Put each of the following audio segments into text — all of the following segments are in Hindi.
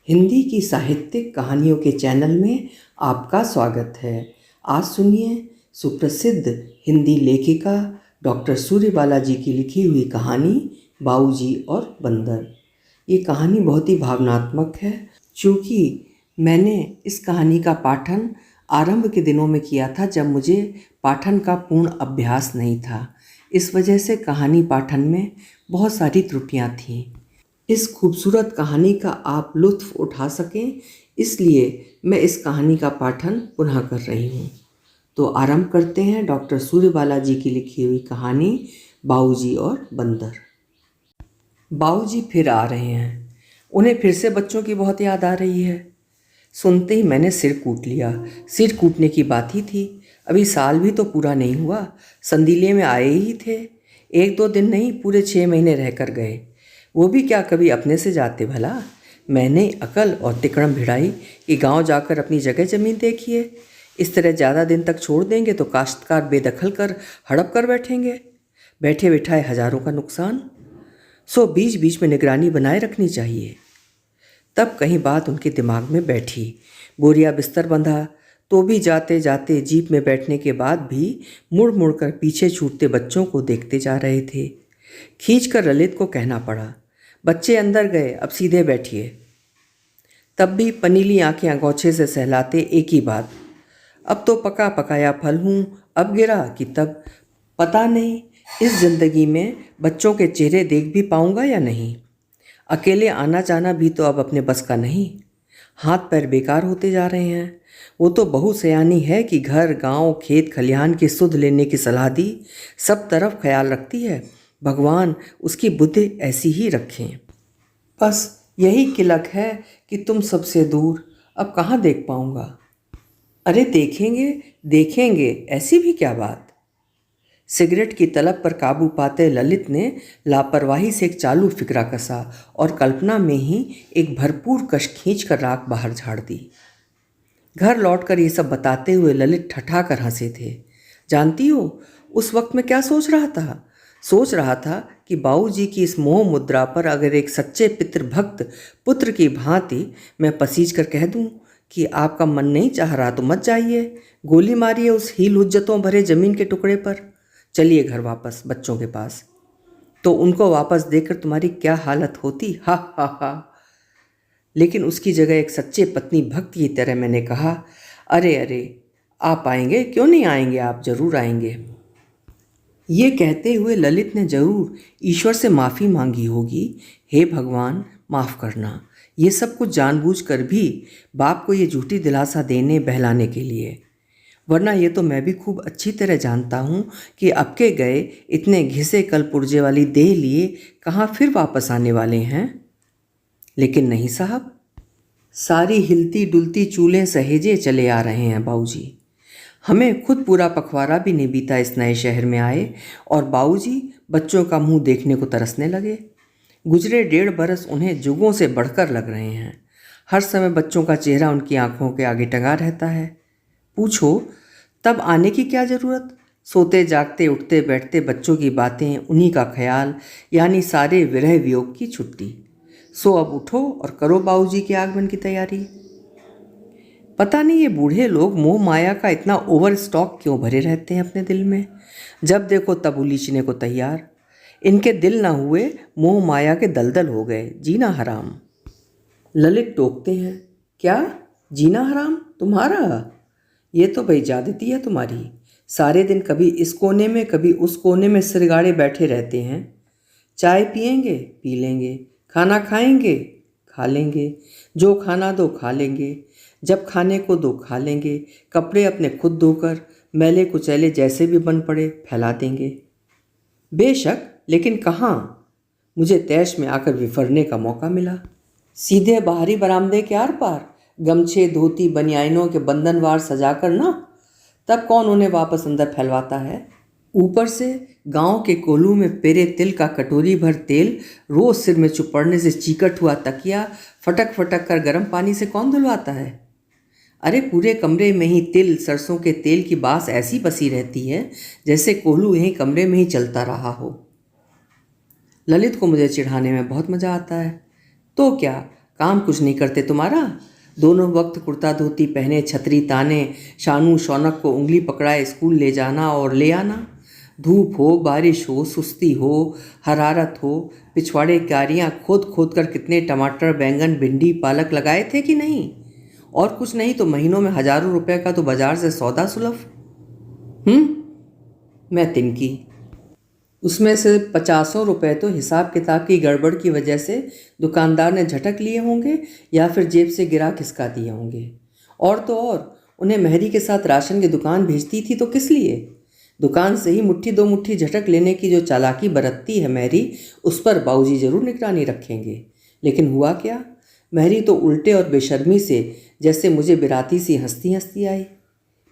हिंदी की साहित्यिक कहानियों के चैनल में आपका स्वागत है। आज सुनिए सुप्रसिद्ध हिंदी लेखिका डॉक्टर सूर्यबाला जी की लिखी हुई कहानी बाऊजी और बंदर। ये कहानी बहुत ही भावनात्मक है। चूँकि मैंने इस कहानी का पाठन आरंभ के दिनों में किया था जब मुझे पाठन का पूर्ण अभ्यास नहीं था, इस वजह से कहानी पाठन में बहुत सारी त्रुटियां थीं। इस खूबसूरत कहानी का आप लुत्फ़ उठा सकें, इसलिए मैं इस कहानी का पाठन पुनः कर रही हूँ। तो आरंभ करते हैं डॉक्टर सूर्यबाला जी की लिखी हुई कहानी बाऊजी और बंदर। बाऊजी फिर आ रहे हैं। उन्हें फिर से बच्चों की बहुत याद आ रही है। सुनते ही मैंने सिर कूट लिया। सिर कूटने की बात ही थी। अभी साल भी तो पूरा नहीं हुआ, संदीले में आए ही थे। 1-2 दिन नहीं, पूरे 6 महीने रहकर गए। वो भी क्या कभी अपने से जाते भला। मैंने अकल और तिकड़म भिड़ाई कि गांव जाकर अपनी जगह ज़मीन देखिए। इस तरह ज़्यादा दिन तक छोड़ देंगे तो काश्तकार बेदखल कर हड़प कर बैठेंगे। बैठे बिठाए हज़ारों का नुकसान। सो बीच बीच में निगरानी बनाए रखनी चाहिए। तब कहीं बात उनके दिमाग में बैठी। बोरिया बिस्तर बंधा तो भी जाते जाते जीप में बैठने के बाद भी मुड़ मुड़ कर पीछे छूटते बच्चों को देखते जा रहे थे। खींच कर ललित को कहना पड़ा, बच्चे अंदर गए, अब सीधे बैठिए। तब भी पनीली आंखें अंगोछे से सहलाते एक ही बात, अब तो पका पकाया फल हूँ, अब गिरा कि तब। पता नहीं इस जिंदगी में बच्चों के चेहरे देख भी पाऊंगा या नहीं। अकेले आना जाना भी तो अब अपने बस का नहीं। हाथ पैर बेकार होते जा रहे हैं। वो तो बहू सयानी है कि घर गांव खेत खलिहान की सुध लेने की सलाह दी, सब तरफ ख्याल रखती है। भगवान उसकी बुद्धि ऐसी ही रखें। बस यही किलक है कि तुम सबसे दूर, अब कहाँ देख पाऊंगा। अरे देखेंगे देखेंगे, ऐसी भी क्या बात। सिगरेट की तलब पर काबू पाते ललित ने लापरवाही से एक चालू फिक्रा कसा और कल्पना में ही एक भरपूर कश खींचकर राख बाहर झाड़ दी। घर लौटकर ये सब बताते हुए ललित ठठाकर हंसे थे। जानती हो उस वक्त मैं क्या सोच रहा था? सोच रहा था कि बाऊजी की इस मोह मुद्रा पर अगर एक सच्चे पितृभक्त पुत्र की भांति मैं पसीज कर कह दूं कि आपका मन नहीं चाह रहा तो मत जाइए, गोली मारिए उस हील हुज्जतों भरे जमीन के टुकड़े पर, चलिए घर वापस बच्चों के पास। तो उनको वापस देकर तुम्हारी क्या हालत होती, हा हा हा। लेकिन उसकी जगह एक सच्चे पत्नी भक्त की तरह मैंने कहा, अरे अरे आप आएंगे, क्यों नहीं आएंगे, आप जरूर आएंगे। ये कहते हुए ललित ने जरूर ईश्वर से माफ़ी मांगी होगी, हे भगवान माफ़ करना, ये सब कुछ जानबूझकर भी बाप को ये झूठी दिलासा देने बहलाने के लिए। वरना ये तो मैं भी खूब अच्छी तरह जानता हूँ कि अब के गए इतने घिसे कल पुर्जे वाली देह लिए कहाँ फिर वापस आने वाले हैं। लेकिन नहीं साहब, सारी हिलती डुलती चूलें सहेजे चले आ रहे हैं बाऊजी। हमें खुद पूरा पखवाड़ा भी नहीं बीता इस नए शहर में आए और बाऊजी बच्चों का मुंह देखने को तरसने लगे। गुजरे 1.5 बरस उन्हें जुगों से बढ़कर लग रहे हैं। हर समय बच्चों का चेहरा उनकी आंखों के आगे टंगा रहता है। पूछो तब आने की क्या ज़रूरत? सोते जागते उठते बैठते बच्चों की बातें, उन्हीं का ख्याल, यानी सारे विरह वियोग की छुट्टी। सो अब उठो और करो बाऊजी के आगमन की तैयारी। पता नहीं ये बूढ़े लोग मोह माया का इतना ओवर स्टॉक क्यों भरे रहते हैं अपने दिल में। जब देखो तब उलीचने को तैयार। इनके दिल ना हुए मोह माया के दलदल हो गए, जीना हराम। ललित टोकते हैं, क्या जीना हराम तुम्हारा? ये तो भाई ज्यादती है तुम्हारी। सारे दिन कभी इस कोने में कभी उस कोने में सिर गाड़े बैठे रहते हैं। चाय पिएंगे पी लेंगे, खाना खाएंगे खा लेंगे, जो खाना दो खा लेंगे, जब खाने को दो खा लेंगे, कपड़े अपने खुद धोकर मैले कुचैले जैसे भी बन पड़े फैला देंगे। बेशक, लेकिन कहाँ मुझे तैश में आकर विफरने का मौका मिला। सीधे बाहरी बरामदे के आर पार गमछे धोती बनियाइनों के बंधनवार सजाकर ना, तब कौन उन्हें वापस अंदर फैलवाता है। ऊपर से गांव के कोल्हू में पेरे तिल का कटोरी भर तेल रोज सिर में चुपड़ने से चीकट हुआ तकिया फटक फटक कर गर्म पानी से कौन धुलवाता है। अरे पूरे कमरे में ही तिल सरसों के तेल की बास ऐसी बसी रहती है जैसे कोल्हू यहीं कमरे में ही चलता रहा हो। ललित को मुझे चिढ़ाने में बहुत मज़ा आता है। तो क्या, काम कुछ नहीं करते तुम्हारा? दोनों वक्त कुर्ता धोती पहने, छतरी ताने, शानू शौनक को उंगली पकड़ाए स्कूल ले जाना और ले आना। धूप हो, बारिश हो, सुस्ती हो, हरारत हो, पिछवाड़े क्यारियाँ खोद खोद कर कितने टमाटर, बैंगन, भिंडी, पालक लगाए थे कि नहीं? और कुछ नहीं तो महीनों में हजारों रुपए का तो बाजार से सौदा सुलभ। मैं तिनकी। उसमें से 50 रुपए तो हिसाब किताब की गड़बड़ की वजह से दुकानदार ने झटक लिए होंगे या फिर जेब से गिरा खिसका दिए होंगे। और तो और उन्हें मेहरी के साथ राशन की दुकान भेजती थी तो किस लिए? दुकान से ही मुट्ठी दो मुट्ठी झटक लेने की जो चालाकी बरतती है मेहरी, उस पर बाबूजी जरूर निगरानी रखेंगे। लेकिन हुआ क्या? मेहरी तो उल्टे और बेशर्मी से जैसे मुझे बिराती सी हंसती हंसती आई।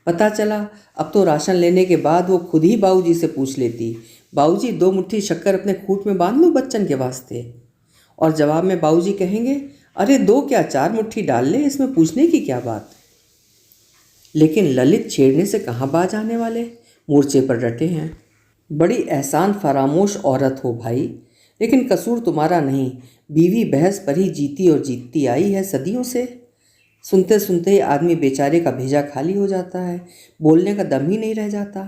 पता चला अब तो राशन लेने के बाद वो खुद ही बाबूजी से पूछ लेती, बाबूजी 2 मुट्ठी शक्कर अपने खूंट में बांध लूँ बच्चन के वास्ते? और जवाब में बाबूजी कहेंगे, अरे 2 क्या 4 मुट्ठी डाल ले, इसमें पूछने की क्या बात। लेकिन ललित छेड़ने से कहाँ बाज आने वाले, मोर्चे पर डटे हैं। बड़ी एहसान फरामोश औरत हो भाई, लेकिन कसूर तुम्हारा नहीं। बीवी बहस पर ही जीती और जीतती आई है सदियों से। सुनते सुनते ही आदमी बेचारे का भेजा खाली हो जाता है, बोलने का दम ही नहीं रह जाता।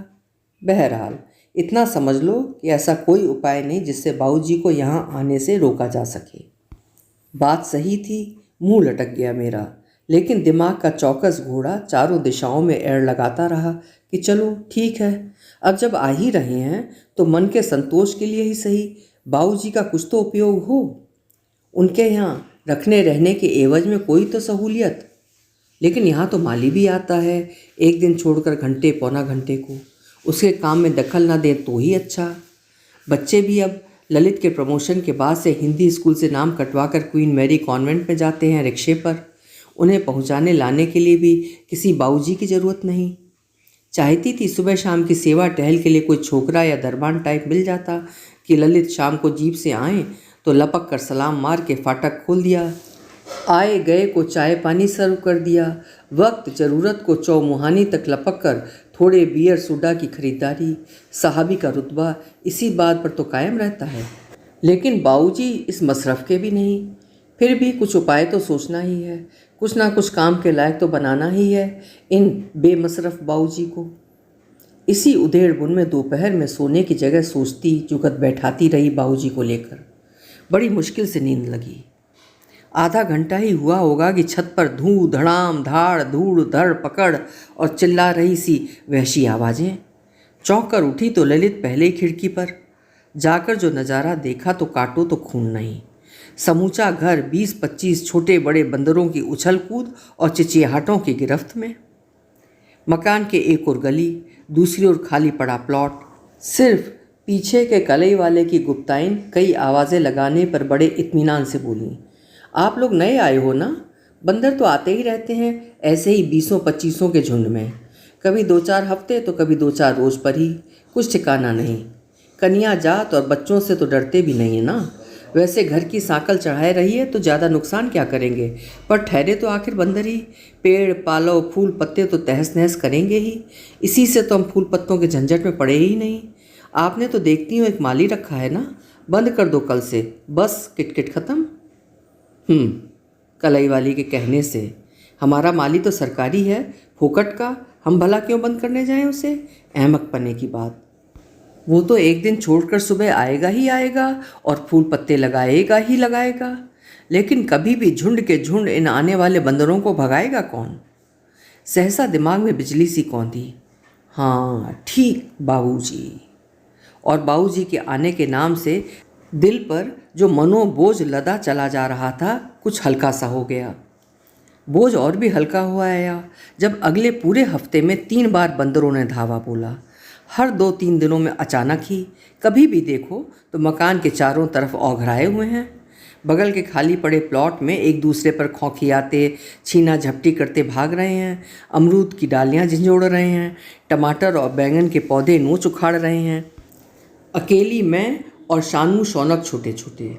बहरहाल इतना समझ लो कि ऐसा कोई उपाय नहीं जिससे बाबूजी को यहाँ आने से रोका जा सके। बात सही थी, मुंह लटक गया मेरा, लेकिन दिमाग का चौकस घोड़ा चारों दिशाओं में एड़ लगाता रहा कि चलो ठीक है, अब जब आ ही रहे हैं तो मन के संतोष के लिए ही सही बाबूजी का कुछ तो उपयोग हो। उनके यहाँ रखने रहने के एवज में कोई तो सहूलियत। लेकिन यहाँ तो माली भी आता है, एक दिन छोड़कर घंटे पौना घंटे को। उसके काम में दखल ना दें तो ही अच्छा। बच्चे भी अब ललित के प्रमोशन के बाद से हिंदी स्कूल से नाम कटवा कर क्वीन मैरी कॉन्वेंट में जाते हैं रिक्शे पर। उन्हें पहुँचाने लाने के लिए भी किसी बाबूजी की ज़रूरत नहीं। चाहती थी सुबह शाम की सेवा टहल के लिए कोई छोकरा या दरबान टाइप मिल जाता कि ललित शाम को जीप से आएँ तो लपक कर सलाम मार के फाटक खोल दिया, आए गए को चाय पानी सर्व कर दिया। वक्त ज़रूरत को चौमुहानी तक लपक कर थोड़े बियर सोडा की खरीदारी। साहबी का रुतबा इसी बात पर तो कायम रहता है। लेकिन बाबूजी इस मसरफ़ के भी नहीं। फिर भी कुछ उपाय तो सोचना ही है, कुछ ना कुछ काम के लायक तो बनाना ही है इन बेमसरफ बाबूजी को। इसी उधेड़ बुन में दोपहर में सोने की जगह सोचती जुगत बैठाती रही बाबूजी को लेकर। बड़ी मुश्किल से नींद लगी। आधा घंटा ही हुआ होगा कि छत पर धूं धड़ाम धाड़ धूड़ धड़ पकड़ और चिल्ला रही सी वहशी आवाज़ें। चौंक कर उठी तो ललित पहले ही खिड़की पर जाकर जो नज़ारा देखा तो काटो तो खून नहीं। समूचा घर 20-25 छोटे बड़े बंदरों की उछल कूद और चिचियाहटों की गिरफ्त में। मकान के एक और गली, दूसरी ओर खाली पड़ा प्लॉट। सिर्फ पीछे के कलई वाले की गुप्ताइन कई आवाज़ें लगाने पर बड़े इत्मीनान से बोली, आप लोग नए आए हो ना? बंदर तो आते ही रहते हैं ऐसे ही 20-25 के झुंड में, कभी 2-4 हफ्ते तो कभी 2-4 रोज़ पर ही, कुछ ठिकाना नहीं। कन्या जात और बच्चों से तो डरते भी नहीं है ना। वैसे घर की सांकल चढ़ाए रहिए तो ज़्यादा नुकसान क्या करेंगे, पर ठहरे तो आखिर बंदर ही। पेड़ पालो फूल पत्ते तो तहस नहस करेंगे ही। इसी से तो हम फूल पत्तों के झंझट में पड़े ही नहीं। आपने तो देखती हूँ एक माली रखा है ना, बंद कर दो कल से, बस किटकिट ख़त्म। कलई वाली के कहने से हमारा माली तो सरकारी है, फोकट का, हम भला क्यों बंद करने जाएं उसे? अहमक पने की बात। वो तो एक दिन छोड़कर सुबह आएगा ही आएगा और फूल पत्ते लगाएगा ही लगाएगा, लेकिन कभी भी झुंड के झुंड इन आने वाले बंदरों को भगाएगा कौन? सहसा दिमाग में बिजली सी कौंधी। हाँ ठीक, बाबूजी। और बाबूजी के आने के नाम से दिल पर जो मनोबोझ लदा चला जा रहा था कुछ हल्का सा हो गया। बोझ और भी हल्का हुआ आया जब अगले पूरे हफ्ते में 3 बार बंदरों ने धावा बोला। हर 2-3 दिनों में अचानक ही, कभी भी देखो तो मकान के चारों तरफ औघराए हुए हैं। बगल के खाली पड़े प्लॉट में एक दूसरे पर खौखियाते छीना झपटी करते भाग रहे हैं। अमरूद की डालियां झंझोड़ रहे हैं, टमाटर और बैंगन के पौधे नोच उखाड़ रहे हैं। अकेली मैं और शानू शौनक छोटे छोटे।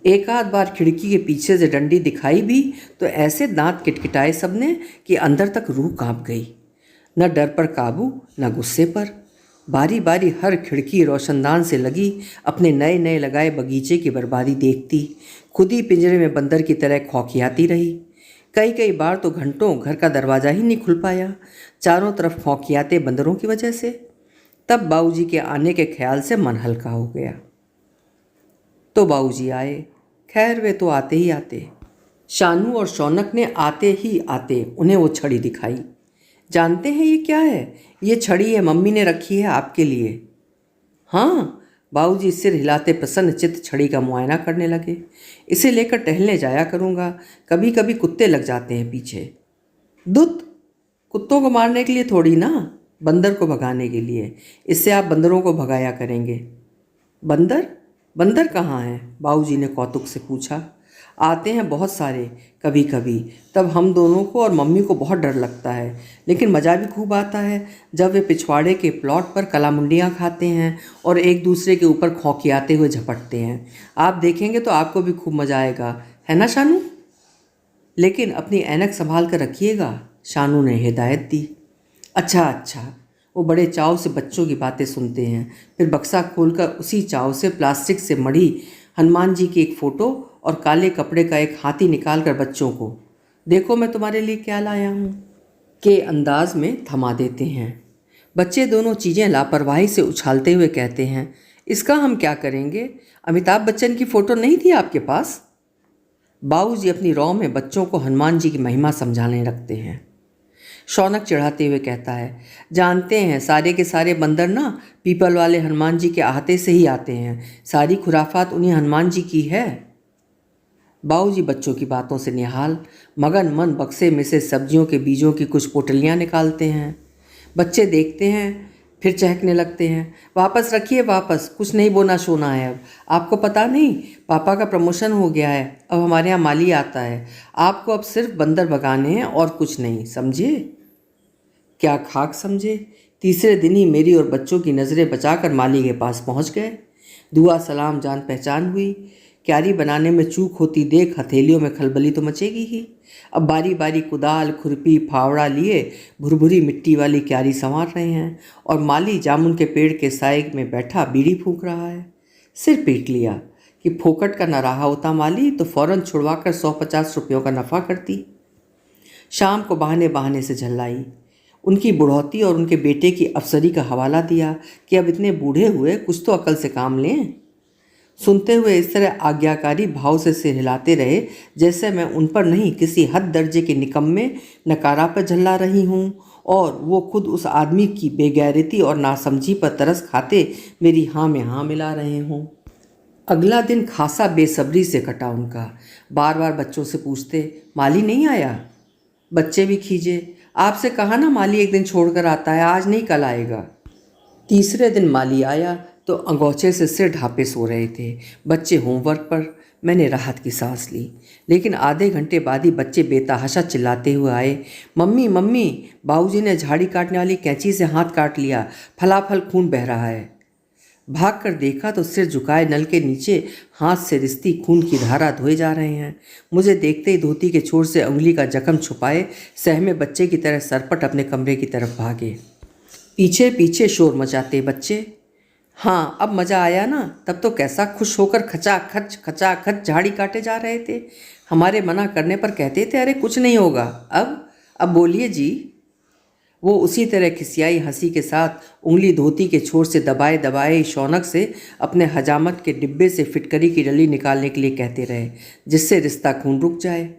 एक आध बार खिड़की के पीछे से डंडी दिखाई भी तो ऐसे दांत किटकिटाए सबने कि अंदर तक रूह कांप गई। न डर पर काबू न गुस्से पर। बारी बारी हर खिड़की रोशनदान से लगी अपने नए नए लगाए बगीचे की बर्बादी देखती, खुद ही पिंजरे में बंदर की तरह खौखियाती रही। कई कई बार तो घंटों घर का दरवाज़ा ही नहीं खुल पाया, चारों तरफ खौखियाते बंदरों की वजह से। तब बाबूजी के आने के ख्याल से मन हल्का हो गया। तो बाबूजी आए। खैर वे तो आते ही आते। शानू और शौनक ने आते ही आते उन्हें वो छड़ी दिखाई। जानते हैं ये क्या है? ये छड़ी है, मम्मी ने रखी है आपके लिए। हाँ, बाबूजी सिर हिलाते प्रसन्नचित्त छड़ी का मुआयना करने लगे। इसे लेकर टहलने जाया करूँगा, कभी कभी कुत्ते लग जाते हैं पीछे। दुत, कुत्तों को मारने के लिए थोड़ी ना, बंदर को भगाने के लिए। इससे आप बंदरों को भगाया करेंगे। बंदर? बंदर कहाँ हैं? बाबूजी ने कौतुक से पूछा। आते हैं बहुत सारे कभी कभी, तब हम दोनों को और मम्मी को बहुत डर लगता है, लेकिन मज़ा भी खूब आता है जब वे पिछवाड़े के प्लॉट पर कलामुंडियाँ खाते हैं और एक दूसरे के ऊपर खौखियाते हुए झपटते हैं। आप देखेंगे तो आपको भी खूब मज़ा आएगा, है ना शानू? लेकिन अपनी ऐनक संभाल कर रखिएगा, शानू ने हिदायत दी। अच्छा अच्छा। वो बड़े चाव से बच्चों की बातें सुनते हैं, फिर बक्सा खोलकर उसी चाव से प्लास्टिक से मढ़ी हनुमान जी की एक फ़ोटो और काले कपड़े का एक हाथी निकाल कर बच्चों को, देखो मैं तुम्हारे लिए क्या लाया हूँ, के अंदाज में थमा देते हैं। बच्चे दोनों चीज़ें लापरवाही से उछालते हुए कहते हैं, इसका हम क्या करेंगे? अमिताभ बच्चन की फ़ोटो नहीं थी आपके पास? बाबूजी अपनी रौ में बच्चों को हनुमान जी की महिमा समझाने लगते हैं। शौनक चिढ़ाते हुए कहता है, जानते हैं सारे के सारे बंदर ना पीपल वाले हनुमान जी के आहते से ही आते हैं, सारी खुराफात उन्हीं हनुमान जी की है। बाबूजी बच्चों की बातों से निहाल मगन मन बक्से में से सब्जियों के बीजों की कुछ पोटलियाँ निकालते हैं। बच्चे देखते हैं, फिर चहकने लगते हैं। वापस रखिए वापस, कुछ नहीं बोना शोना है अब। आपको पता नहीं, पापा का प्रमोशन हो गया है, अब हमारे यहाँ माली आता है। आपको अब सिर्फ बंदर भगाने हैं और कुछ नहीं, समझे? क्या खाक समझे? तीसरे दिन ही मेरी और बच्चों की नज़रें बचाकर माली के पास पहुंच गए। दुआ सलाम जान पहचान हुई। क्यारी बनाने में चूक होती देख हथेलियों में खलबली तो मचेगी ही। अब बारी बारी कुदाल खुरपी फावड़ा लिए भुरभुरी मिट्टी वाली क्यारी संवार रहे हैं और माली जामुन के पेड़ के साए में बैठा बीड़ी फूंक रहा है। सिर पीट लिया कि फोकट का न रहा होता माली तो फ़ौरन छुड़वाकर 150 रुपयों का नफ़ा करती। शाम को बहाने बहाने से झल्लाई, उनकी बुढ़ौती और उनके बेटे की अफसरी का हवाला दिया कि अब इतने बूढ़े हुए कुछ तो अकल से काम लें। सुनते हुए इस तरह आज्ञाकारी भाव से सिर हिलाते रहे जैसे मैं उन पर नहीं किसी हद दर्जे के निकम्मे नकारा पर झल्ला रही हूँ और वो खुद उस आदमी की बेगैरती और नासमझी पर तरस खाते मेरी हाँ में हाँ मिला रहे हों। अगला दिन खासा बेसब्री से कटा उनका। बार बार बच्चों से पूछते, माली नहीं आया? बच्चे भी खींचे, आपसे कहा ना माली एक दिन छोड़कर आता है, आज नहीं कल आएगा। तीसरे दिन माली आया तो अंगोछे से सिर ढांपे सो रहे थे। बच्चे होमवर्क पर। मैंने राहत की सांस ली, लेकिन आधे घंटे बाद ही बच्चे बेतहाशा चिल्लाते हुए आए, मम्मी मम्मी, बाबूजी ने झाड़ी काटने वाली कैंची से हाथ काट लिया, फलाफल खून बह रहा है। भाग कर देखा तो सिर झुकाए नल के नीचे हाथ से रिश्ती खून की धारा धोए जा रहे हैं। मुझे देखते ही धोती के छोर से उंगली का जख्म छुपाए सहमे बच्चे की तरह सरपट अपने कमरे की तरफ भागे। पीछे पीछे शोर मचाते बच्चे। हाँ, अब मज़ा आया ना? तब तो कैसा खुश होकर खचाखच झाड़ी काटे जा रहे थे। हमारे मना करने पर कहते थे, अरे कुछ नहीं होगा। अब बोलिए जी। वो उसी तरह खिसियाई हंसी के साथ उंगली धोती के छोर से दबाए दबाए शौनक से अपने हजामत के डिब्बे से फिटकरी की रली निकालने के लिए कहते रहे, जिससे रिश्ता खून रुक जाए।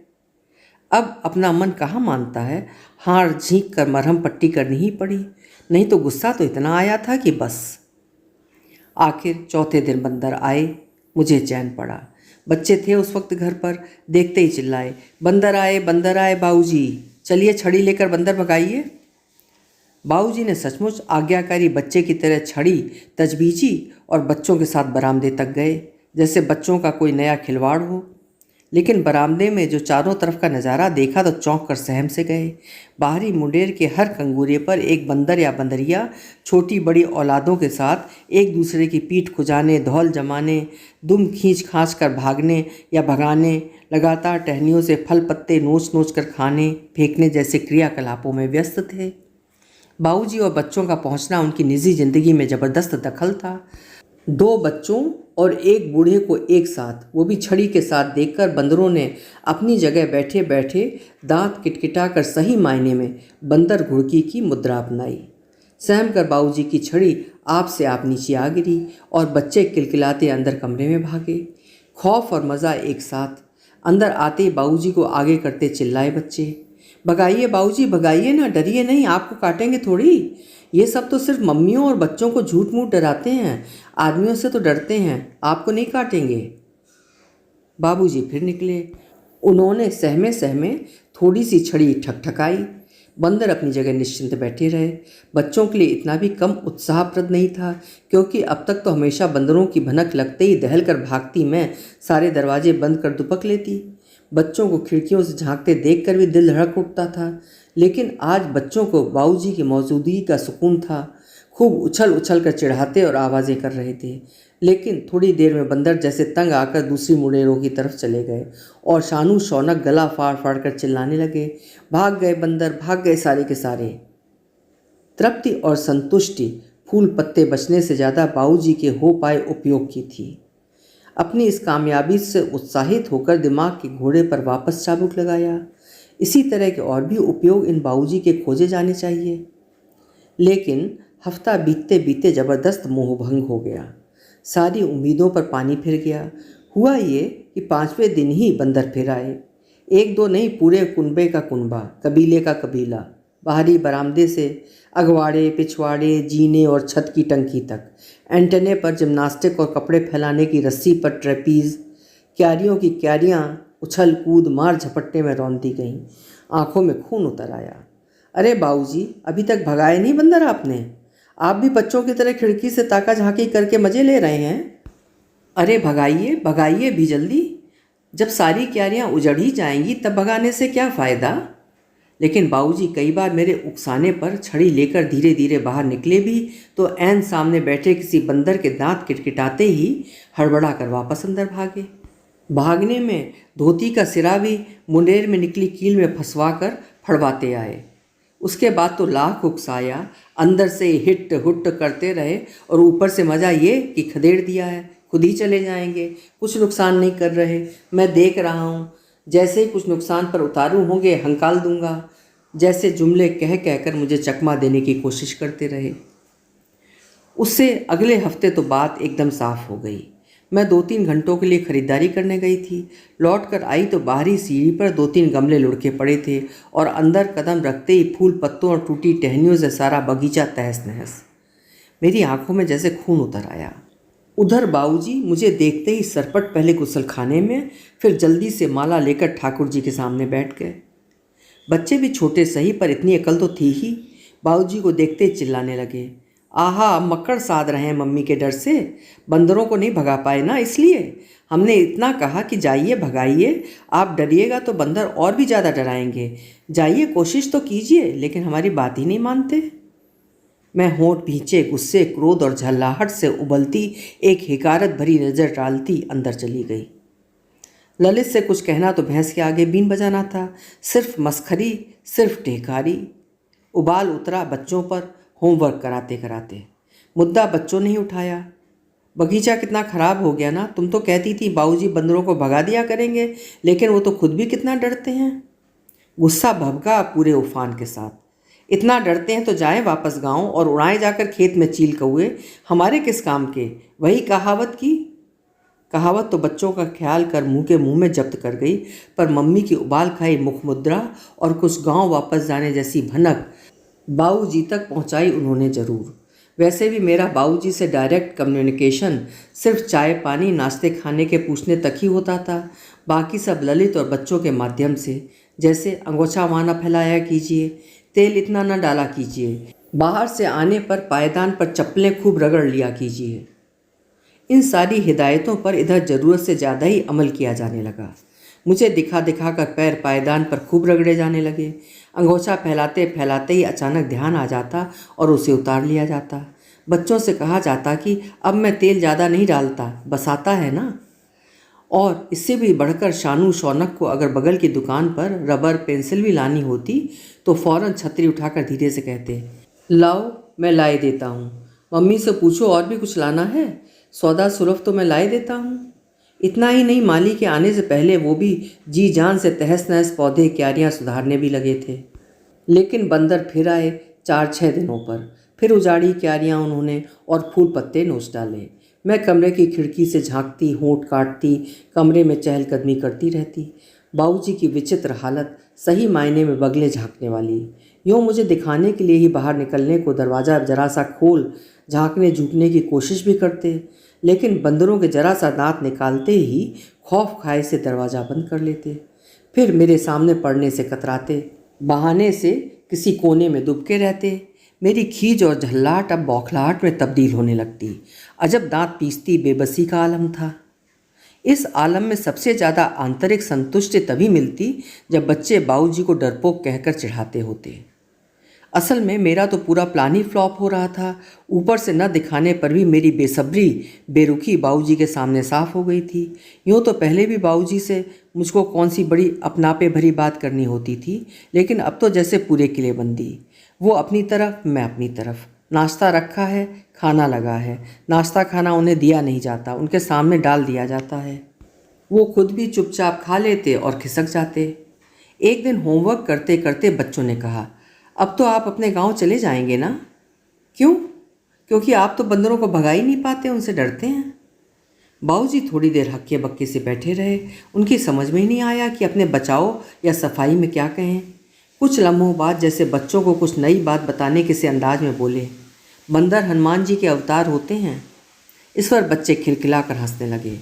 अब अपना मन कहाँ मानता है, हार झींक कर मरहम पट्टी करनी ही पड़ी, नहीं तो गुस्सा तो इतना आया था कि बस। आखिर चौथे दिन बंदर आए, मुझे चैन पड़ा। बच्चे थे उस वक्त घर पर, देखते ही चिल्लाए, बंदर आए बाबूजी, चलिए छड़ी लेकर बंदर भगाइए। बाबूजी ने सचमुच आज्ञाकारी बच्चे की तरह छड़ी तजबीजी और बच्चों के साथ बरामदे तक गए, जैसे बच्चों का कोई नया खिलवाड़ हो। लेकिन बरामदे में जो चारों तरफ का नज़ारा देखा तो चौंक कर सहम से गए। बाहरी मुंडेर के हर कंगूरे पर एक बंदर या बंदरिया छोटी बड़ी औलादों के साथ एक दूसरे की पीठ खुजाने, धौल जमाने, दुम खींच खांच कर भागने या भगाने, लगातार टहनियों से फल पत्ते नोच नोच कर खाने फेंकने जैसे क्रियाकलापों में व्यस्त थे। बाबूजी और बच्चों का पहुंचना उनकी निजी जिंदगी में ज़बरदस्त दखल था। 2 बच्चों और एक बूढ़े को एक साथ, वो भी छड़ी के साथ देखकर बंदरों ने अपनी जगह बैठे बैठे दांत किटकिटाकर सही मायने में बंदर घुड़की की मुद्रा अपनाई। सहम कर बाबूजी की छड़ी आप से आप नीचे आ गिरी और बच्चे किलकिलाते अंदर कमरे में भागे। खौफ और मज़ा एक साथ। अंदर आते ही बाबूजी को आगे करते चिल्लाए बच्चे, भगाइए बाबूजी, भगाइए ना, डरिए नहीं, आपको काटेंगे थोड़ी। ये सब तो सिर्फ मम्मियों और बच्चों को झूठ मूठ डराते हैं, आदमियों से तो डरते हैं, आपको नहीं काटेंगे। बाबूजी फिर निकले। उन्होंने सहमे सहमे थोड़ी सी छड़ी ठकठकाई। बंदर अपनी जगह निश्चिंत बैठे रहे। बच्चों के लिए इतना भी कम उत्साहप्रद नहीं था, क्योंकि अब तक तो हमेशा बंदरों की भनक लगते ही दहल कर भागती मैं सारे दरवाजे बंद कर दुपक लेती। बच्चों को खिड़कियों से झांकते देखकर भी दिल धड़क उठता था, लेकिन आज बच्चों को बाबूजी की मौजूदगी का सुकून था। खूब उछल उछल कर चिढ़ाते और आवाज़ें कर रहे थे, लेकिन थोड़ी देर में बंदर जैसे तंग आकर दूसरी मुड़ेरों की तरफ चले गए और शानू शौनक गला फाड़ फाड़ कर चिल्लाने लगे, भाग गए बंदर, भाग गए सारे के सारे। तृप्ति और संतुष्टि फूल पत्ते बचने से ज़्यादा बाबूजी के हो पाए उपयोग की थी। अपनी इस कामयाबी से उत्साहित होकर दिमाग के घोड़े पर वापस चाबुक लगाया। इसी तरह के और भी उपयोग इन बाबूजी के खोजे जाने चाहिए। लेकिन हफ्ता बीतते बीतते ज़बरदस्त मोहभंग हो गया। सारी उम्मीदों पर पानी फिर गया। हुआ ये कि 5वें दिन ही बंदर फिर आए। 1-2 नहीं, पूरे कुनबे का कुनबा, कबीले का कबीला। बाहरी बरामदे से अगवाड़े, पिछवाड़े, जीने और छत की टंकी तक, एंटेने पर जिम्नास्टिक और कपड़े फैलाने की रस्सी पर ट्रेपीज़, क्यारियों की क्यारियाँ उछल कूद मार झपट्टे में रौंदी गईं। आंखों में खून उतर आया। अरे बाबूजी, अभी तक भगाए नहीं बंदर आपने? आप भी बच्चों की तरह खिड़की से ताका झांकी करके मज़े ले रहे हैं? अरे भगाइए, भगाइए भी जल्दी। जब सारी क्यारियाँ उजड़ ही जाएंगी तब भगाने से क्या फ़ायदा? लेकिन बाबूजी कई बार मेरे उकसाने पर छड़ी लेकर धीरे धीरे बाहर निकले भी तो ऐन सामने बैठे किसी बंदर के दांत किटकिटाते ही हड़बड़ा कर वापस अंदर भागे। भागने में धोती का सिरा भी मुंडेर में निकली कील में फंसवा कर फड़वाते आए। उसके बाद तो लाख उकसाया, अंदर से हिट हुट करते रहे और ऊपर से मज़ा ये कि खदेड़ दिया है, खुद ही चले जाएंगे, कुछ नुकसान नहीं कर रहे, मैं देख रहा हूँ, जैसे ही कुछ नुकसान पर उतारू होंगे हंकाल दूंगा, जैसे जुमले कह कहकर मुझे चकमा देने की कोशिश करते रहे। उससे अगले हफ्ते तो बात एकदम साफ हो गई। मैं 2-3 घंटों के लिए ख़रीदारी करने गई थी। लौट कर आई तो बाहरी सीढ़ी पर 2-3 गमले लुढ़के पड़े थे और अंदर कदम रखते ही फूल पत्तों और टूटी टहनियों से सारा बगीचा तहस नहस। मेरी आंखों में जैसे खून उतर आया। उधर बाबूजी मुझे देखते ही सरपट पहले गुसलखाने में, फिर जल्दी से माला लेकर ठाकुर जी के सामने बैठ गए। बच्चे भी छोटे सही पर इतनी अकल तो थी ही। बाबूजी को देखते ही चिल्लाने लगे, आहा, मक्कड़ साध रहे हैं मम्मी के डर से, बंदरों को नहीं भगा पाए ना, इसलिए हमने इतना कहा कि जाइए भगाइए, आप डरिएगा तो बंदर और भी ज़्यादा डराएंगे, जाइए कोशिश तो कीजिए, लेकिन हमारी बात ही नहीं मानते। मैं होंठ भींचे गुस्से, क्रोध और झल्लाहट से उबलती एक हिकारत भरी नज़र डालती अंदर चली गई। ललित से कुछ कहना तो भैंस के आगे बीन बजाना था। सिर्फ मस्खरी, सिर्फ टेकारी। उबाल उतरा बच्चों पर होमवर्क कराते कराते। मुद्दा बच्चों ने ही उठाया। बगीचा कितना ख़राब हो गया ना, तुम तो कहती थी बाबूजी बंदरों को भगा दिया करेंगे, लेकिन वो तो खुद भी कितना डरते हैं। गुस्सा भभका पूरे उफान के साथ। इतना डरते हैं तो जाएं वापस गांव और उड़ाए जाकर खेत में चील कौए, हमारे किस काम के। वही कहावत तो बच्चों का ख्याल कर मुंह के मुंह में जब्त कर गई, पर मम्मी की उबाल खाई मुख मुद्रा और कुछ गांव वापस जाने जैसी भनक बाबूजी तक पहुंचाई उन्होंने ज़रूर। वैसे भी मेरा बाबूजी से डायरेक्ट कम्युनिकेशन सिर्फ चाय पानी नाश्ते खाने के पूछने तक ही होता था। बाकी सब ललित और बच्चों के माध्यम से, जैसे अंगोछा वहाँ न फैलाया कीजिए, तेल इतना न डाला कीजिए, बाहर से आने पर पायदान पर चप्पलें खूब रगड़ लिया कीजिए। इन सारी हिदायतों पर इधर ज़रूरत से ज़्यादा ही अमल किया जाने लगा। मुझे दिखा दिखा कर पैर पायदान पर खूब रगड़े जाने लगे। अंगोछा फैलाते फैलाते ही अचानक ध्यान आ जाता और उसे उतार लिया जाता। बच्चों से कहा जाता कि अब मैं तेल ज़्यादा नहीं डालता, बस आता है ना। और इससे भी बढ़कर शानू शौनक को अगर बगल की दुकान पर रबर पेंसिल भी लानी होती तो फ़ौरन छतरी उठाकर धीरे से कहते, लाओ, मैं लाए देता हूँ। मम्मी से पूछो और भी कुछ लाना है, सौदा सुरफ तो मैं लाए देता हूँ। इतना ही नहीं, माली के आने से पहले वो भी जी जान से तहस नहस पौधे क्यारियाँ सुधारने भी लगे थे। लेकिन बंदर फिर आए 4-6 दिनों पर। फिर उजाड़ी क्यारियाँ उन्होंने और फूल पत्ते नोच डाले। मैं कमरे की खिड़की से झांकती, होंठ काटती, कमरे में चहलकदमी करती रहती। बाबूजी की विचित्र हालत, सही मायने में बगले झांकने वाली। यूँ मुझे दिखाने के लिए ही बाहर निकलने को दरवाज़ा जरा सा खोल झांकने झुकने की कोशिश भी करते, लेकिन बंदरों के जरा सा दांत निकालते ही खौफ खाए से दरवाज़ा बंद कर लेते। फिर मेरे सामने पड़ने से कतराते, बहाने से किसी कोने में दुबके रहते। मेरी खीज और झल्लाहट अब बौखलाहट में तब्दील होने लगती। अजब दांत पीसती बेबसी का आलम था। इस आलम में सबसे ज़्यादा आंतरिक संतुष्टि तभी मिलती जब बच्चे बाबूजी को डरपोक कहकर चिढ़ाते होते। असल में मेरा तो पूरा प्लान ही फ्लॉप हो रहा था। ऊपर से न दिखाने पर भी मेरी बेसब्री बेरुखी बाबूजी के सामने साफ हो गई थी। यूँ तो पहले भी बाबूजी से मुझको कौन सी बड़ी अपनापे भरी बात करनी होती थी, लेकिन अब तो जैसे पूरे किलेबंदी। वो अपनी तरफ, मैं अपनी तरफ। नाश्ता रखा है, खाना लगा है। नाश्ता खाना उन्हें दिया नहीं जाता, उनके सामने डाल दिया जाता है। वो खुद भी चुपचाप खा लेते और खिसक जाते। एक दिन होमवर्क करते करते बच्चों ने कहा, अब तो आप अपने गांव चले जाएंगे ना? क्यों? क्योंकि आप तो बंदरों को भगा ही नहीं पाते, उनसे डरते हैं। बाबूजी थोड़ी देर हक्के बक्के से बैठे रहे। उनकी समझ में ही नहीं आया कि अपने बचाव या सफाई में क्या कहें। कुछ लम्हों बाद जैसे बच्चों को कुछ नई बात बताने के से अंदाज में बोले, बंदर हनुमान जी के अवतार होते हैं। इस पर बच्चे खिलखिलाकर हंसने लगे।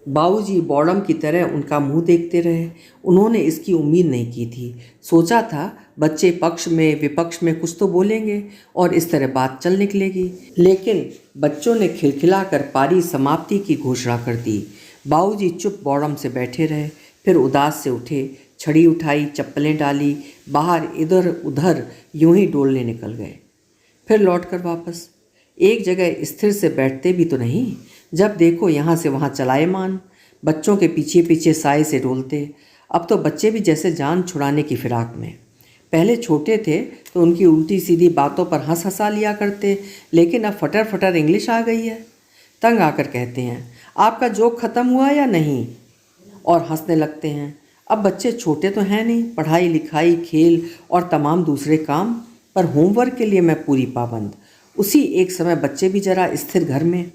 बाबूजी बॉडम की तरह उनका मुंह देखते रहे। उन्होंने इसकी उम्मीद नहीं की थी। सोचा था बच्चे पक्ष में विपक्ष में कुछ तो बोलेंगे और इस तरह बात चल निकलेगी, लेकिन बच्चों ने खिलखिलाकर पारी समाप्ति की घोषणा कर दी। बाबूजी चुप बॉडम से बैठे रहे, फिर उदास से उठे, छड़ी उठाई, चप्पलें डाली, बाहर इधर उधर यूं ही डोलने निकल गए। फिर लौटकर वापस। एक जगह स्थिर से बैठते भी तो नहीं, जब देखो यहाँ से वहाँ चलाएमान। बच्चों के पीछे पीछे साए से डोलते। अब तो बच्चे भी जैसे जान छुड़ाने की फिराक में। पहले छोटे थे तो उनकी उल्टी सीधी बातों पर हंस हंसा लिया करते, लेकिन अब फटर फटर इंग्लिश आ गई है। तंग आकर कहते हैं, आपका जोक ख़त्म हुआ या नहीं, और हंसने लगते हैं। अब बच्चे छोटे तो हैं नहीं, पढ़ाई लिखाई खेल और तमाम दूसरे काम, पर होमवर्क के लिए मैं पूरी पाबंद। उसी एक समय बच्चे भी जरा स्थिर घर में।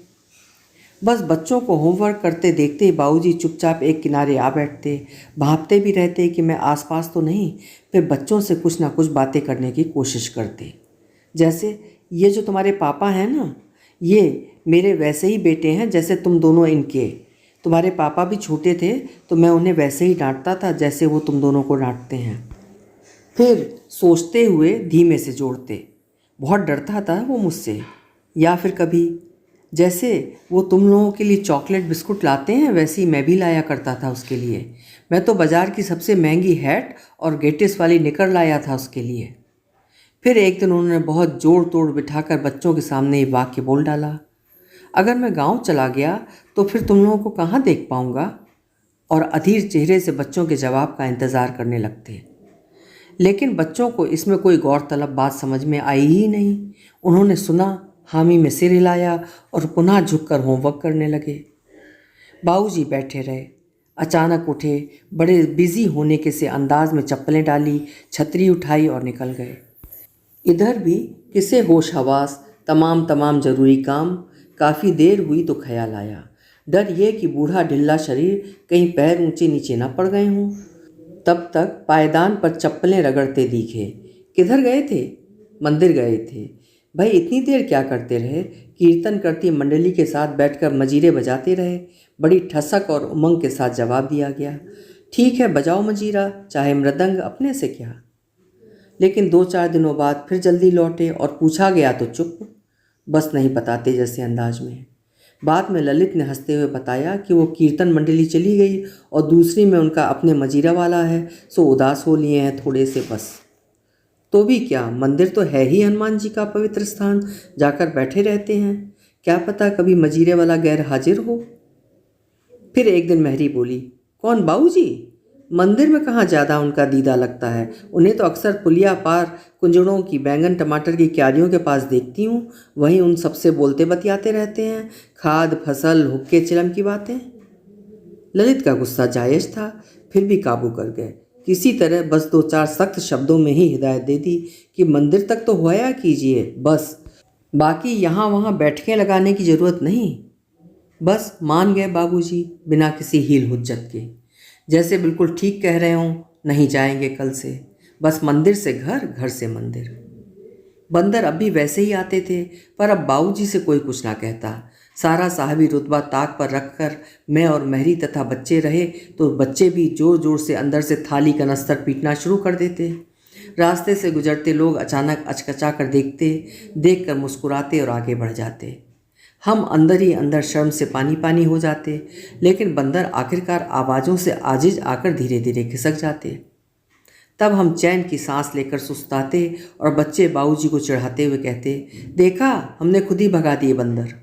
बस बच्चों को होमवर्क करते देखते ही बाबूजी चुपचाप एक किनारे आ बैठते, भांपते भी रहते कि मैं आसपास तो नहीं। फिर बच्चों से कुछ ना कुछ बातें करने की कोशिश करते, जैसे ये जो तुम्हारे पापा हैं ना, ये मेरे वैसे ही बेटे हैं जैसे तुम दोनों इनके। तुम्हारे पापा भी छोटे थे तो मैं उन्हें वैसे ही डांटता था जैसे वो तुम दोनों को डांटते हैं। फिर सोचते हुए धीमे से जोड़ते, बहुत डरता था वो मुझसे। या फिर कभी, जैसे वो तुम लोगों के लिए चॉकलेट बिस्कुट लाते हैं वैसे ही मैं भी लाया करता था उसके लिए। मैं तो बाज़ार की सबसे महंगी हैट और गेटिस वाली निकर लाया था उसके लिए। फिर एक दिन उन्होंने बहुत जोड़ तोड़ बिठाकर बच्चों के सामने ये वाक्य बोल डाला, अगर मैं गांव चला गया तो फिर तुम लोगों को कहाँ देख पाऊँगा? और अधीर चेहरे से बच्चों के जवाब का इंतज़ार करने लगते। लेकिन बच्चों को इसमें कोई गौरतलब बात समझ में आई ही नहीं। उन्होंने सुना, हामी में सिर हिलाया और पुनः झुककर होमवर्क करने लगे। बाबूजी बैठे रहे। अचानक उठे, बड़े बिजी होने के से अंदाज में चप्पलें डाली, छतरी उठाई और निकल गए। इधर भी किसे होश हवास, तमाम ज़रूरी काम। काफ़ी देर हुई तो ख्याल आया, डर ये कि बूढ़ा ढिल्ला शरीर कहीं पैर ऊंचे नीचे न पड़ गए हों। तब तक पायदान पर चप्पलें रगड़ते दिखे। किधर गए थे? मंदिर गए थे। भाई इतनी देर क्या करते रहे? कीर्तन करती मंडली के साथ बैठकर मजीरे बजाते रहे। बड़ी ठसक और उमंग के साथ जवाब दिया गया, ठीक है बजाओ मजीरा, चाहे मृदंग, अपने से क्या। लेकिन 2-4 दिनों बाद फिर जल्दी लौटे और पूछा गया तो चुप, बस नहीं बताते जैसे अंदाज में। बाद में ललित ने हंसते हुए बताया कि वो कीर्तन मंडली चली गई और दूसरी में उनका अपने मजीरा वाला है, सो उदास हो लिए हैं थोड़े से बस। तो भी क्या, मंदिर तो है ही हनुमान जी का पवित्र स्थान, जाकर बैठे रहते हैं। क्या पता कभी मजीरे वाला गैर हाजिर हो। फिर एक दिन महरी बोली, कौन बाबूजी? मंदिर में कहाँ ज़्यादा उनका दीदा लगता है। उन्हें तो अक्सर पुलिया पार कुंजड़ों की, बैंगन टमाटर की क्यारियों के पास देखती हूँ। वहीं उन सबसे बोलते बतियाते रहते हैं, खाद फसल हुक्के चिलम की बातें। ललित का गुस्सा जायज़ था, फिर भी काबू कर गए। किसी तरह बस दो चार सख्त शब्दों में ही हिदायत दे दी कि मंदिर तक तो होया कीजिए बस, बाकी यहाँ वहाँ बैठकें लगाने की ज़रूरत नहीं। बस मान गए बाबूजी बिना किसी हील हुज्जत के, जैसे बिल्कुल ठीक कह रहे हों, नहीं जाएंगे कल से, बस मंदिर से घर, घर से मंदिर। बंदर अब भी वैसे ही आते थे, पर अब बाबूजी से कोई कुछ ना कहता। सारा साहबी रुतबा ताक पर रखकर मैं और महरी तथा बच्चे रहे तो बच्चे भी जोर जोर से अंदर से थाली का नस्तर पीटना शुरू कर देते। रास्ते से गुजरते लोग अचानक अचकचा कर देख कर मुस्कुराते और आगे बढ़ जाते। हम अंदर ही अंदर शर्म से पानी पानी हो जाते, लेकिन बंदर आखिरकार आवाज़ों से आजिज आकर धीरे धीरे खिसक जाते। तब हम चैन की सांस लेकर सुस्ताते और बच्चे बाबूजी को चिढ़ाते हुए कहते, देखा हमने खुद ही भगा दिए बंदर।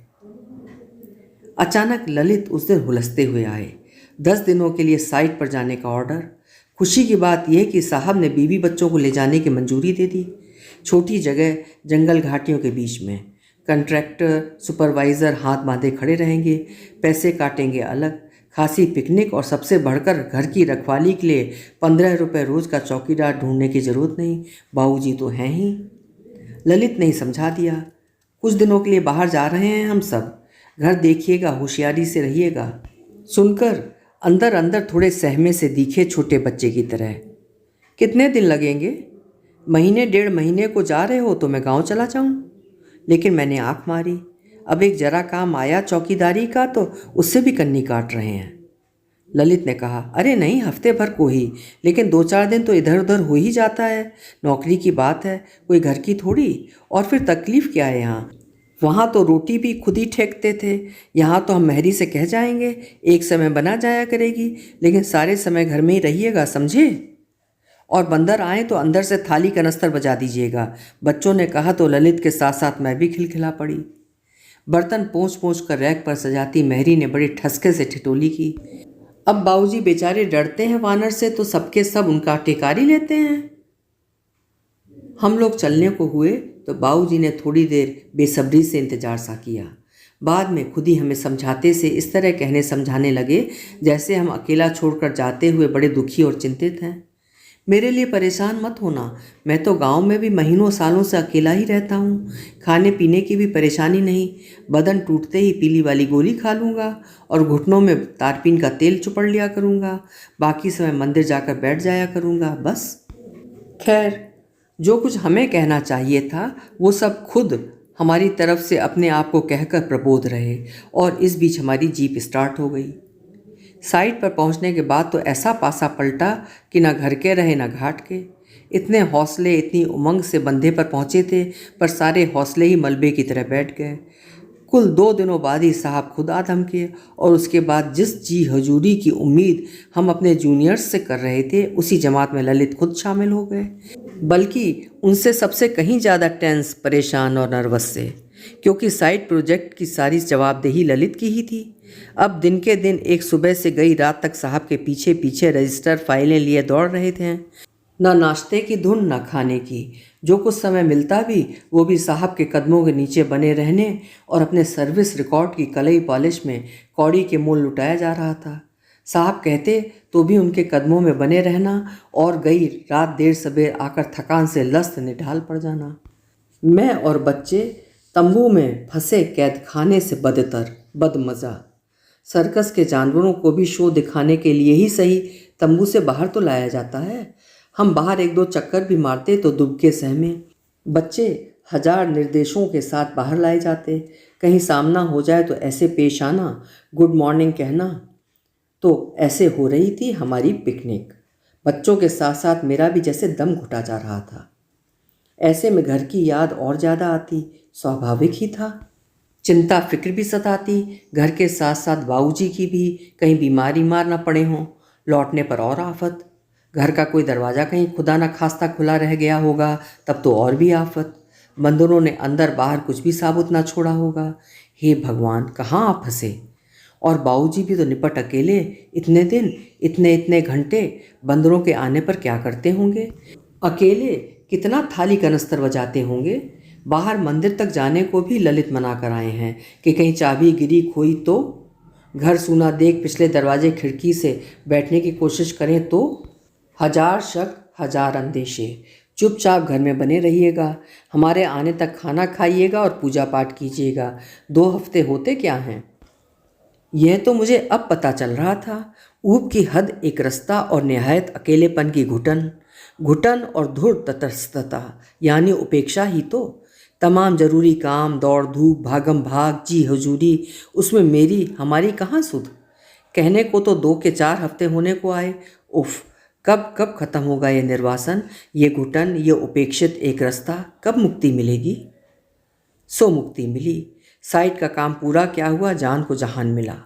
अचानक ललित उस दिन हुलसते हुए आए। 10 दिनों के लिए साइट पर जाने का ऑर्डर। खुशी की बात यह कि साहब ने बीवी बच्चों को ले जाने की मंजूरी दे दी। छोटी जगह, जंगल घाटियों के बीच में। कंट्रैक्टर सुपरवाइज़र हाथ बांधे खड़े रहेंगे, पैसे काटेंगे अलग, खासी पिकनिक, और सबसे बढ़कर घर की रखवाली के लिए 15 रुपये रोज़ का चौकीदार ढूंढने की ज़रूरत नहीं, बाबूजी तो हैं ही। ललित ने ही समझा दिया, कुछ दिनों के लिए बाहर जा रहे हैं हम सब, घर देखिएगा, होशियारी से रहिएगा। सुनकर अंदर अंदर थोड़े सहमे से दिखे छोटे बच्चे की तरह। कितने दिन लगेंगे? महीने 1.5 महीने को जा रहे हो तो मैं गांव चला जाऊं। लेकिन मैंने आंख मारी, अब एक जरा काम आया चौकीदारी का तो उससे भी कन्नी काट रहे हैं। ललित ने कहा, अरे नहीं, हफ्ते भर को ही, लेकिन 2-4 दिन तो इधर उधर हो ही जाता है। नौकरी की बात है, कोई घर की थोड़ी। और फिर तकलीफ़ क्या है यहाँ? वहाँ तो रोटी भी खुद ही ठेकते थे, यहाँ तो हम महरी से कह जाएंगे, एक समय बना जाया करेगी, लेकिन सारे समय घर में ही रहिएगा, समझे? और बंदर आए तो अंदर से थाली का नस्तर बजा दीजिएगा। बच्चों ने कहा तो ललित के साथ साथ मैं भी खिलखिला पड़ी। बर्तन पोंछ पोंछ कर रैक पर सजाती महरी ने बड़ी ठसके से ठिठोली की, अब बाबूजी बेचारे डरते हैं वानर से तो सबके सब उनका टेकारी लेते हैं। हम लोग चलने को हुए तो बाबूजी ने थोड़ी देर बेसब्री से इंतजार सा किया। बाद में खुद ही हमें समझाते से इस तरह कहने समझाने लगे जैसे हम अकेला छोड़कर जाते हुए बड़े दुखी और चिंतित हैं। मेरे लिए परेशान मत होना, मैं तो गांव में भी महीनों सालों से अकेला ही रहता हूँ। खाने पीने की भी परेशानी नहीं, बदन टूटते ही पीली वाली गोली खा लूँगा और घुटनों में तारपीन का तेल चुपड़ लिया करूँगा। बाकी समय मंदिर जाकर बैठ जाया करूँगा, बस। खैर, जो कुछ हमें कहना चाहिए था वो सब खुद हमारी तरफ से अपने आप को कहकर प्रबोध रहे, और इस बीच हमारी जीप स्टार्ट हो गई। साइट पर पहुंचने के बाद तो ऐसा पासा पलटा कि ना घर के रहे ना घाट के। इतने हौसले, इतनी उमंग से बंधे पर पहुंचे थे, पर सारे हौसले ही मलबे की तरह बैठ गए। कुल 2 दिनों बाद ही साहब खुद आ धमके, और उसके बाद जिस जी हजूरी की उम्मीद हम अपने जूनियर्स से कर रहे थे, उसी जमात में ललित खुद शामिल हो गए। बल्कि उनसे सबसे कहीं ज़्यादा टेंस, परेशान और नर्वस से, क्योंकि साइट प्रोजेक्ट की सारी जवाबदेही ललित की ही थी। अब दिन के दिन एक सुबह से गई रात तक साहब के पीछे पीछे रजिस्टर फाइलें लिए दौड़ रहे थे। न नाश्ते की धुन न खाने की, जो कुछ समय मिलता भी वो भी साहब के कदमों के नीचे बने रहने और अपने सर्विस रिकॉर्ड की कलई पॉलिश में कौड़ी के मोल लुटाया जा रहा था। साहब कहते तो भी उनके कदमों में बने रहना और गई रात देर सबेर आकर थकान से लस्त निढाल पड़ जाना। मैं और बच्चे तंबू में फंसे कैद खाने से बदतर, बदमज़ा। सर्कस के जानवरों को भी शो दिखाने के लिए ही सही तंबू से बाहर तो लाया जाता है। हम बाहर 1-2 चक्कर भी मारते तो दुबके सहमे। बच्चे 1000 निर्देशों के साथ बाहर लाए जाते। कहीं सामना हो जाए तो ऐसे पेश आना, गुड मॉर्निंग कहना। तो ऐसे हो रही थी हमारी पिकनिक। बच्चों के साथ साथ मेरा भी जैसे दम घुटा जा रहा था। ऐसे में घर की याद और ज़्यादा आती, स्वाभाविक ही था। चिंता फिक्र भी सताती, घर के साथ साथ बाबूजी की भी, कहीं बीमारी मार ना पड़े हों। लौटने पर और आफत, घर का कोई दरवाज़ा कहीं खुदा न खास्ता खुला रह गया होगा, तब तो और भी आफत। बंदरों ने अंदर बाहर कुछ भी साबुत ना छोड़ा होगा। हे भगवान, कहाँ आप फंसे। और बाबूजी भी तो निपट अकेले इतने दिन, इतने इतने घंटे बंदरों के आने पर क्या करते होंगे। अकेले कितना थाली कनस्तर बजाते होंगे। बाहर मंदिर तक जाने को भी ललित मना कर आए हैं कि कहीं चाबी गिरी खोई तो। घर सूना देख पिछले दरवाजे खिड़की से बैठने की कोशिश करें तो। हजार शक, हजार अंदेशे। चुपचाप घर में बने रहिएगा, हमारे आने तक खाना खाइएगा और पूजा पाठ कीजिएगा। 2 हफ्ते होते क्या हैं। यह तो मुझे अब पता चल रहा था। ऊब की हद, एक रास्ता और निहायत अकेलेपन की घुटन। घुटन और धुर तटस्थता यानी उपेक्षा ही तो। तमाम जरूरी काम, दौड़ धूप, भागम भाग, जी हुजूरी, उसमें मेरी हमारी कहाँ सुध। कहने को तो 2 के 4 हफ्ते होने को आए। उफ, कब कब खत्म होगा ये निर्वासन, ये घुटन, ये उपेक्षित एक रास्ता। कब मुक्ति मिलेगी। सो मुक्ति मिली। साइट का काम पूरा क्या हुआ, जान को जहान मिला।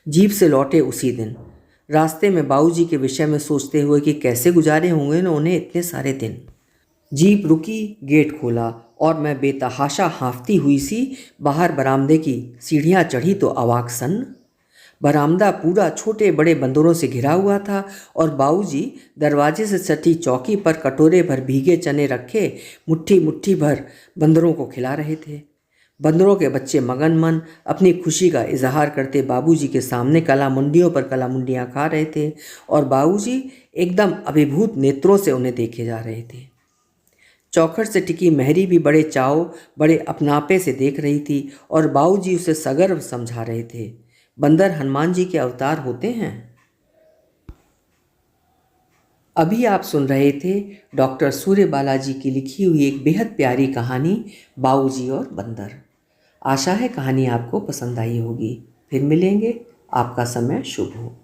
जीप से लौटे उसी दिन। रास्ते में बाबूजी के विषय में सोचते हुए कि कैसे गुजारे होंगे ना उन्हें इतने सारे दिन। जीप रुकी, गेट खोला और मैं बेतहाशा हाँफती हुई सी बाहर बरामदे की सीढ़ियाँ चढ़ी तो अवाक सन्न। बरामदा पूरा छोटे बड़े बंदरों से घिरा हुआ था और बाबूजी दरवाजे से सटी चौकी पर कटोरे भर भीगे चने रखे मुट्ठी मुट्ठी भर बंदरों को खिला रहे थे। बंदरों के बच्चे मगन मन अपनी खुशी का इजहार करते बाबूजी के सामने कलामुंडियों पर कलामुंडियाँ खा रहे थे और बाबूजी एकदम अभिभूत नेत्रों से उन्हें देखे जा रहे थे। चौखट से टिकी मेहरी भी बड़े चाव, बड़े अपनापे से देख रही थी और बाबूजी उसे सगर्व समझा रहे थे। बंदर हनुमान जी के अवतार होते हैं। अभी आप सुन रहे थे डॉक्टर सूर्य बालाजी की लिखी हुई एक बेहद प्यारी कहानी बाबूजी और बंदर। आशा है कहानी आपको पसंद आई होगी। फिर मिलेंगे। आपका समय शुभ हो।